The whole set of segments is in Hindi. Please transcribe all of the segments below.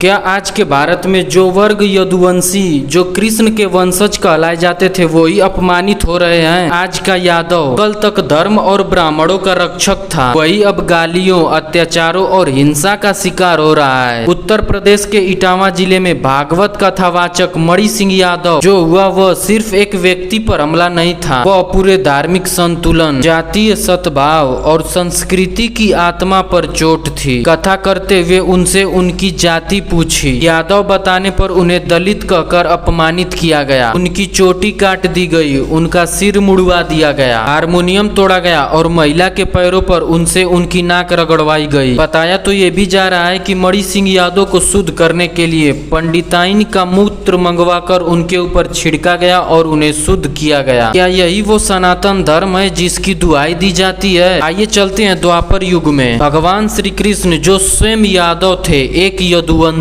क्या आज के भारत में जो वर्ग यदुवंशी जो कृष्ण के वंशज कहलाए जाते थे वही अपमानित हो रहे हैं। आज का यादव कल तक धर्म और ब्राह्मणों का रक्षक था, वही अब गालियों, अत्याचारों और हिंसा का शिकार हो रहा है। उत्तर प्रदेश के इटावा जिले में भागवत कथावाचक मणि सिंह यादव जो हुआ वह सिर्फ एक व्यक्ति पर हमला नहीं था, वह पूरे धार्मिक संतुलन, जातीय सद्भाव और संस्कृति की आत्मा पर चोट थी। कथा करते हुए उनसे उनकी जाति पूछी। यादव बताने पर उन्हें दलित कहकर अपमानित किया गया, उनकी चोटी काट दी गई, उनका सिर मुड़वा दिया गया, हारमोनियम तोड़ा गया और महिला के पैरों पर उनसे उनकी नाक रगड़वाई गई। बताया तो ये भी जा रहा है कि मणि सिंह यादव को शुद्ध करने के लिए पंडिताइन का मूत्र मंगवाकर उनके ऊपर छिड़का गया और उन्हें शुद्ध किया गया। क्या यही वो सनातन धर्म है जिसकी दुहाई दी जाती है? आइए चलते हैं द्वापर युग में। भगवान श्री कृष्ण जो स्वयं यादव थे, एक यदुवंशी,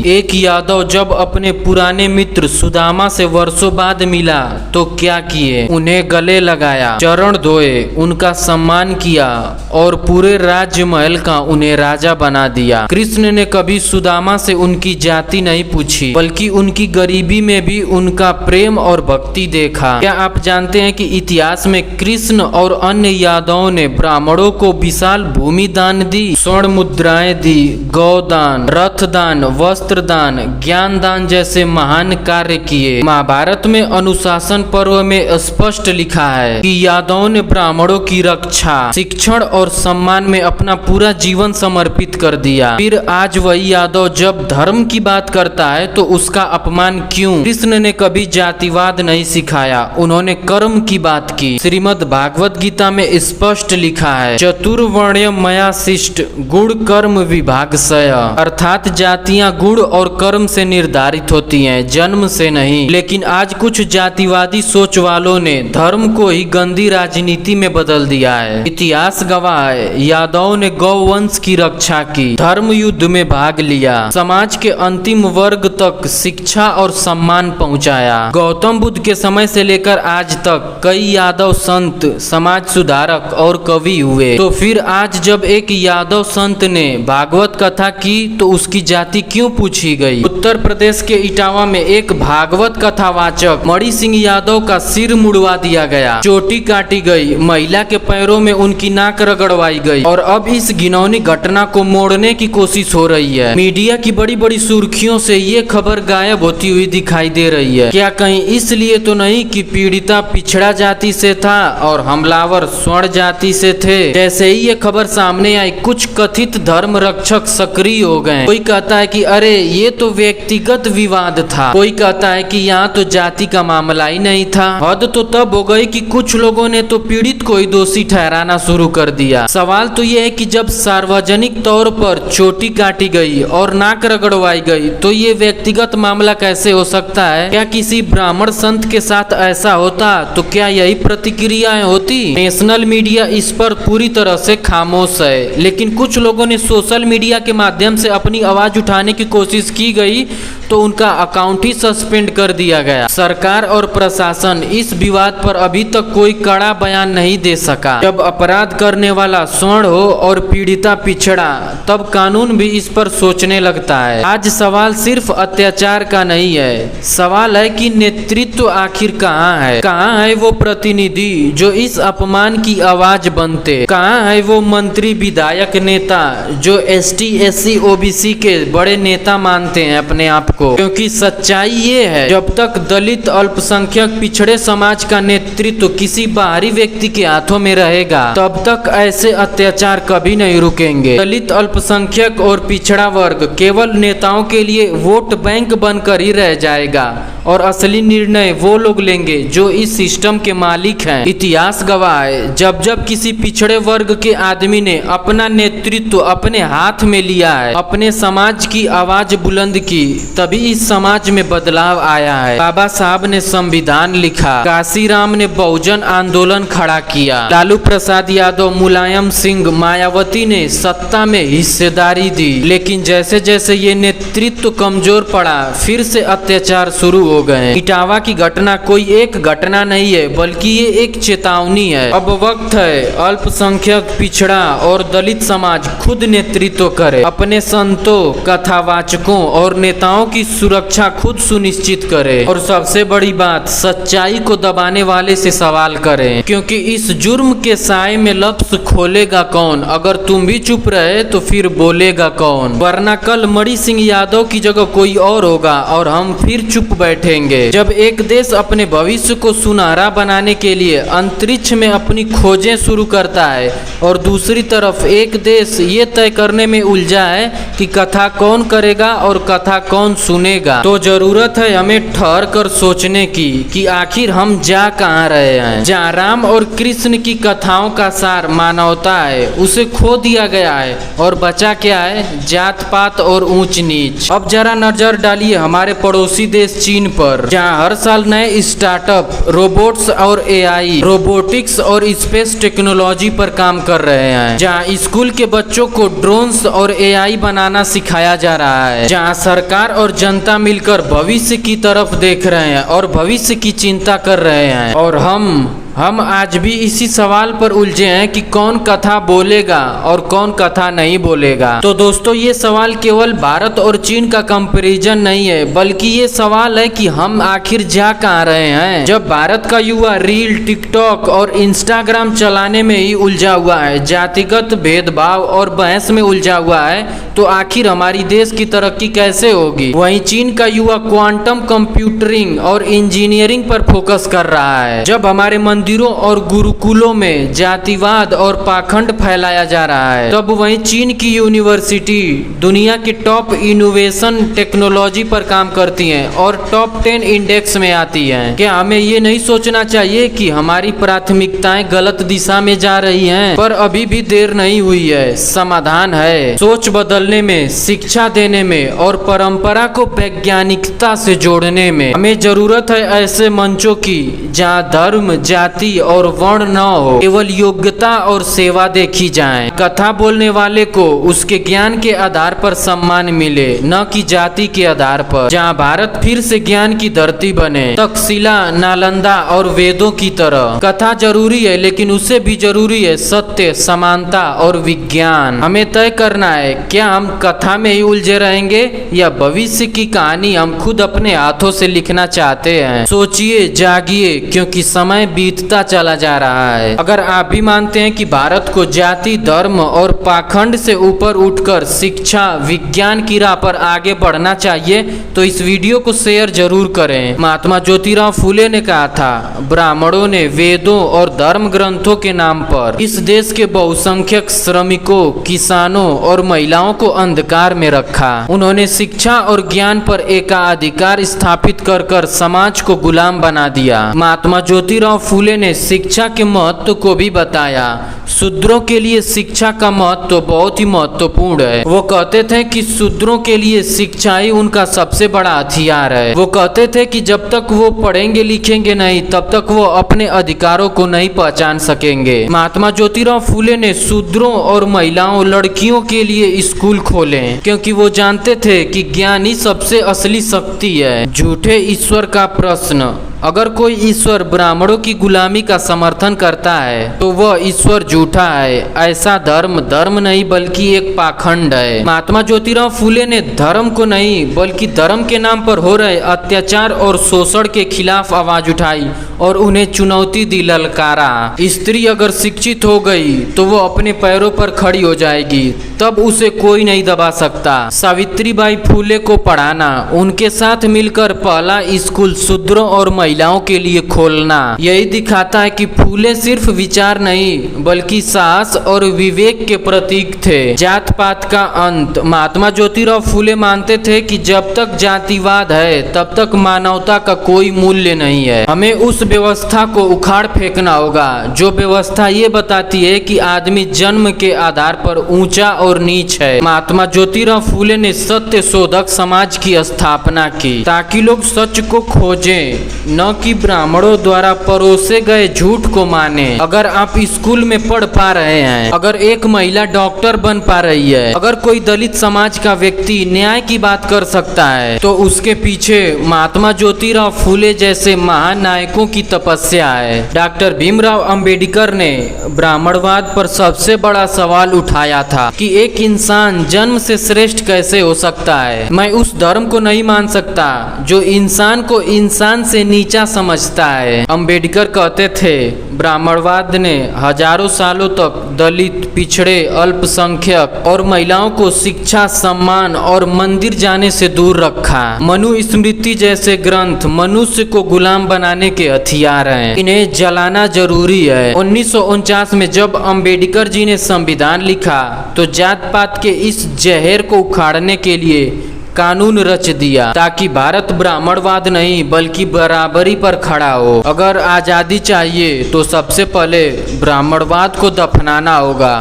एक यादव जब अपने पुराने मित्र सुदामा से वर्षों बाद मिला तो क्या किए? उन्हें गले लगाया, चरण धोए, उनका सम्मान किया और पूरे राज्य महल का उन्हें राजा बना दिया। कृष्ण ने कभी सुदामा से उनकी जाति नहीं पूछी, बल्कि उनकी गरीबी में भी उनका प्रेम और भक्ति देखा। क्या आप जानते हैं कि इतिहास में कृष्ण और अन्य यादवों ने ब्राह्मणों को विशाल भूमि दान दी, स्वर्ण मुद्राएं दी, गौदान, रथ दान, वस्त्र दान, ज्ञान दान जैसे महान कार्य किए। महाभारत में अनुशासन पर्व में स्पष्ट लिखा है कि यादवों ने ब्राह्मणों की रक्षा, शिक्षण और सम्मान में अपना पूरा जीवन समर्पित कर दिया। फिर आज वही यादव जब धर्म की बात करता है तो उसका अपमान क्यों? कृष्ण ने कभी जातिवाद नहीं सिखाया, उन्होंने कर्म की बात की। श्रीमद् भागवत गीता में स्पष्ट लिखा है, चतुर्वर्ण्यम मया शिष्ट गुण कर्म विभागशय, अर्थात जातियां गुण और कर्म से निर्धारित होती हैं, जन्म से नहीं। लेकिन आज कुछ जातिवादी सोच वालों ने धर्म को ही गंदी राजनीति में बदल दिया है। इतिहास गवाह है, यादवों ने गौवंश की रक्षा की, धर्म युद्ध में भाग लिया, समाज के अंतिम वर्ग तक शिक्षा और सम्मान पहुंचाया। गौतम बुद्ध के समय से लेकर आज तक कई यादव संत, समाज सुधारक और कवि हुए। तो फिर आज जब एक यादव संत ने भागवत कथा की तो उसकी जाति क्यों पूछी गई? उत्तर प्रदेश के इटावा में एक भागवत कथावाचक मणि सिंह यादव का सिर मुड़वा दिया गया, चोटी काटी गई, महिला के पैरों में उनकी नाक रगड़वाई गई और अब इस घिनौनी घटना को मोड़ने की कोशिश हो रही है। मीडिया की बड़ी बड़ी सुर्खियों से ये खबर गायब होती हुई दिखाई दे रही है। क्या कहीं इसलिए तो नहीं कि पीड़िता पिछड़ा जाति से था और हमलावर स्वर्ण जाति से थे? जैसे ही ये खबर सामने आई कुछ कथित धर्म रक्षक सक्रिय हो गए। कोई कहता है कि अरे ये तो व्यक्तिगत विवाद था, कोई कहता है कि यहाँ तो जाति का मामला ही नहीं था। हद तो तब हो गई कि कुछ लोगों ने तो पीड़ित को ही दोषी ठहराना शुरू कर दिया। सवाल तो ये है कि जब सार्वजनिक तौर पर चोटी काटी गई और नाक रगड़वाई गई तो ये व्यक्तिगत मामला कैसे हो सकता है? क्या किसी ब्राह्मण संत के साथ ऐसा होता तो क्या यही प्रतिक्रियाएं होती? नेशनल मीडिया इस पर पूरी तरह से खामोश है, लेकिन कुछ लोगों ने सोशल मीडिया के माध्यम से अपनी आवाज उठाने की कोशिश की गई तो उनका अकाउंट ही सस्पेंड कर दिया गया। सरकार और प्रशासन इस विवाद पर अभी तक कोई कड़ा बयान नहीं दे सका। जब अपराध करने वाला स्वर्ण हो और पीड़िता पिछड़ा तब कानून भी इस पर सोचने लगता है। आज सवाल सिर्फ अत्याचार का नहीं है, सवाल है कि नेतृत्व आखिर कहाँ है? कहाँ है वो प्रतिनिधि जो इस अपमान की आवाज बनते? कहाँ है वो मंत्री, विधायक, नेता जो ST SC OBC के बड़े नेता मानते हैं अपने आप को? क्योंकि सच्चाई ये है, जब तक दलित, अल्पसंख्यक, पिछड़े समाज का नेतृत्व किसी बाहरी व्यक्ति के हाथों में रहेगा तब तक ऐसे अत्याचार कभी नहीं रुकेंगे। दलित, अल्पसंख्यक और पिछड़ा वर्ग केवल नेताओं के लिए वोट बैंक बनकर ही रह जाएगा और असली निर्णय वो लोग लेंगे जो इस सिस्टम के मालिक हैं। इतिहास गवाह है, जब जब किसी पिछड़े वर्ग के आदमी ने अपना नेतृत्व अपने हाथ में लिया है, अपने समाज की आवाज बुलंद की, तभी इस समाज में बदलाव आया है। बाबा साहब ने संविधान लिखा, काशीराम ने बहुजन आंदोलन खड़ा किया, लालू प्रसाद यादव, मुलायम सिंह, मायावती ने सत्ता में हिस्सेदारी दी। लेकिन जैसे जैसे ये नेतृत्व कमजोर पड़ा फिर से अत्याचार शुरू हो गए। इटावा की घटना कोई एक घटना नहीं है, बल्कि ये एक चेतावनी है। अब वक्त है अल्पसंख्यक, पिछड़ा और दलित समाज खुद नेतृत्व करे, अपने संतों, कथा कथावाचकों और नेताओं की सुरक्षा खुद सुनिश्चित करें और सबसे बड़ी बात, सच्चाई को दबाने वाले से सवाल करें, क्योंकि इस जुर्म के साए में लफ्ज खोलेगा कौन? अगर तुम भी चुप रहे तो फिर बोलेगा कौन? वरना कल मणि सिंह यादव की जगह कोई और होगा और हम फिर चुप बैठेंगे। जब एक देश अपने भविष्य को सुनहरा बनाने के लिए अंतरिक्ष में अपनी खोजें शुरू करता है और दूसरी तरफ एक देश ये तय करने में उलझा है कि कथा कौन करेगा और कथा कौन सुनेगा, तो जरूरत है हमें ठहर कर सोचने की कि आखिर हम जा कहाँ रहे हैं। जहाँ राम और कृष्ण की कथाओं का सार मानवता है, उसे खो दिया गया है और बचा क्या है? जात पात और ऊंच नीच। अब जरा नजर डालिए हमारे पड़ोसी देश चीन पर, जहाँ हर साल नए स्टार्टअप रोबोट्स और एआई, रोबोटिक्स और स्पेस टेक्नोलॉजी पर काम कर रहे हैं, जहाँ स्कूल के बच्चों को ड्रोन्स और एआई बनाना सिखाया जा रहा है, जहाँ सरकार और जनता मिलकर भविष्य की तरफ देख रहे हैं और भविष्य की चिंता कर रहे हैं। और हम आज भी इसी सवाल पर उलझे हैं कि कौन कथा बोलेगा और कौन कथा नहीं बोलेगा। तो दोस्तों, ये सवाल केवल भारत और चीन का कंपैरिजन नहीं है, बल्कि ये सवाल है कि हम आखिर जा कहाँ रहे हैं। जब भारत का युवा रील, टिकटॉक और इंस्टाग्राम चलाने में ही उलझा हुआ है, जातिगत भेदभाव और बहस में उलझा हुआ है, तो आखिर हमारी देश की तरक्की कैसे होगी? वहीं चीन का युवा क्वांटम कंप्यूटरिंग और इंजीनियरिंग पर फोकस कर रहा है। जब हमारे मंदिरों और गुरुकुलों में जातिवाद और पाखंड फैलाया जा रहा है, तब वहीं चीन की यूनिवर्सिटी दुनिया की टॉप इनोवेशन टेक्नोलॉजी पर काम करती हैं और टॉप 10 इंडेक्स में आती हैं। क्या हमें ये नहीं सोचना चाहिए कि हमारी प्राथमिकताएं गलत दिशा में जा रही हैं? पर अभी भी देर नहीं हुई है, समाधान है सोच बदलने में, शिक्षा देने में और परंपरा को वैज्ञानिकता से जोड़ने में। हमें जरूरत है ऐसे मंचों की जहाँ धर्म, जाति और वर्ण न हो, केवल योग्यता और सेवा देखी जाए। कथा बोलने वाले को उसके ज्ञान के आधार पर सम्मान मिले, न कि जाति के आधार पर। जहाँ भारत फिर से ज्ञान की धरती बने, तक्षशिला, नालंदा और वेदों की तरह। कथा जरूरी है, लेकिन उससे भी जरूरी है सत्य, समानता और विज्ञान। हमें तय करना है, क्या हम कथा में ही उलझे रहेंगे या भविष्य की कहानी हम खुद अपने हाथों से लिखना चाहते हैं। सोचिए, जागिए, क्योंकि समय बीतता चला जा रहा है। अगर आप भी मानते हैं कि भारत को जाति, धर्म और पाखंड से ऊपर उठकर शिक्षा, विज्ञान की राह पर आगे बढ़ना चाहिए, तो इस वीडियो को शेयर जरूर करें। महात्मा ज्योतिराव फूले ने कहा था, ब्राह्मणों ने वेदों और धर्म ग्रंथों के नाम पर इस देश के बहुसंख्यक श्रमिकों, किसानों और महिलाओं को अंधकार में रखा। उन्होंने शिक्षा और ज्ञान पर एकाधिकार स्थापित कर समाज को गुलाम बना दिया। महात्मा ज्योतिराव फूले ने शिक्षा के महत्व को भी बताया। शूद्रों के लिए शिक्षा का महत्व बहुत ही महत्वपूर्ण है। वो कहते थे कि शूद्रों के लिए शिक्षा ही उनका सबसे बड़ा हथियार है। वो कहते थे कि जब तक वो पढ़ेंगे लिखेंगे नहीं, तब तक वो अपने अधिकारों को नहीं पहचान सकेंगे। महात्मा ज्योतिराव फूले ने शूद्रों और महिलाओं, लड़कियों के लिए स्कूल खोले, क्योंकि वो जानते थे कि ज्ञान ही सबसे असली शक्ति है। झूठे ईश्वर का प्रश्न। अगर कोई ईश्वर ब्राह्मणों की गुलामी का समर्थन करता है तो वह ईश्वर झूठा है। ऐसा धर्म नहीं बल्कि एक पाखंड है। महात्मा ज्योतिराव फूले ने धर्म को नहीं बल्कि धर्म के नाम पर हो रहे अत्याचार और शोषण के खिलाफ आवाज उठाई और उन्हें चुनौती दी, ललकारा। स्त्री अगर शिक्षित हो गई तो वो अपने पैरों पर खड़ी हो जाएगी, तब उसे कोई नहीं दबा सकता। सावित्रीबाई फूले को पढ़ाना, उनके साथ मिलकर पहला स्कूल शूद्रों और महिलाओं के लिए खोलना, यही दिखाता है कि फूले सिर्फ विचार नहीं बल्कि साहस और विवेक के प्रतीक थे। जात पात का अंत। महात्मा ज्योतिराव फूले मानते थे कि जब तक जातिवाद है तब तक मानवता का कोई मूल्य नहीं है। हमें उस व्यवस्था को उखाड़ फेंकना होगा जो व्यवस्था ये बताती है कि आदमी जन्म के आधार पर ऊंचा और नीच है। महात्मा ज्योतिराव फूले ने सत्य शोधक समाज की स्थापना की ताकि लोग सच को खोजें, न कि ब्राह्मणों द्वारा परोसे गए झूठ को माने। अगर आप स्कूल में पढ़ पा रहे हैं, अगर एक महिला डॉक्टर बन पा रही है, अगर कोई दलित समाज का व्यक्ति न्याय की बात कर सकता है, तो उसके पीछे महात्मा ज्योतिराव फूले जैसे महान नायकों की की तपस्या है। डॉक्टर भीमराव अंबेडकर ने ब्राह्मणवाद पर सबसे बड़ा सवाल उठाया था कि एक इंसान जन्म से श्रेष्ठ कैसे हो सकता है। मैं उस धर्म को नहीं मान सकता जो इंसान को इंसान से नीचा समझता है। अंबेडकर कहते थे ब्राह्मणवाद ने हजारों सालों तक दलित, पिछड़े, अल्पसंख्यक और महिलाओं को शिक्षा, सम्मान और मंदिर जाने से दूर रखा। मनुस्मृति जैसे ग्रंथ मनुष्य को गुलाम बनाने के हथियार हैं, इन्हें जलाना जरूरी है। 1949 में जब अंबेडकर जी ने संविधान लिखा तो जात पात के इस जहर को उखाड़ने के लिए कानून रच दिया ताकि भारत ब्राह्मणवाद नहीं बल्कि बराबरी पर खड़ा हो। अगर आज़ादी चाहिए तो सबसे पहले ब्राह्मणवाद को दफनाना होगा।